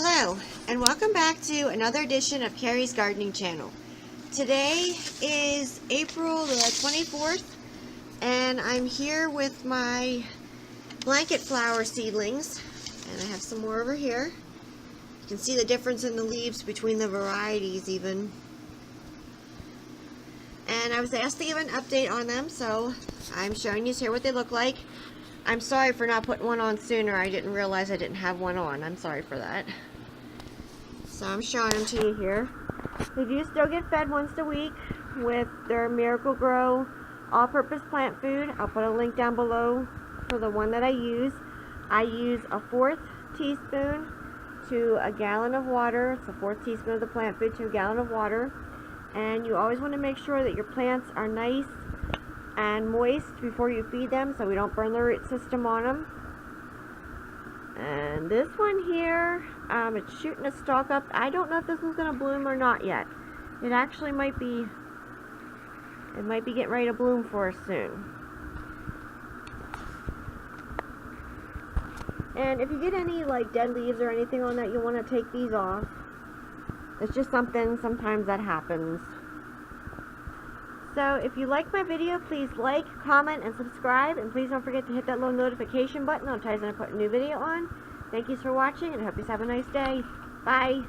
Hello, and welcome back to another edition of Carrie's Gardening Channel. Today is April the 24th, and I'm here with my blanket flower seedlings, and I have some more over here. You can see the difference in the leaves between the varieties even. And I was asked to give an update on them, so I'm showing you here what they look like. I'm sorry for not putting one on sooner. I didn't realize I didn't have one on. I'm sorry for that. So I'm showing them to you here. They do still get fed once a week with their Miracle Grow all-purpose plant food. I'll put a link down below for the one that I use. I use a 1/4 teaspoon to a gallon of water. It's a 1/4 teaspoon of the plant food to a gallon of water. And you always want to make sure that your plants are nice and moist before you feed them so we don't burn the root system on them. And this one here, it's shooting a stalk up. I don't know if this one's going to bloom or not yet. It actually might be getting ready to bloom for us soon. And if you get any like dead leaves or anything on that, you want to take these off. It's just something, sometimes that happens. So if you like my video, please like, comment, and subscribe. And please don't forget to hit that little notification button. I'll tell you when I put a new video on. Thank you for watching, and I hope you have a nice day. Bye.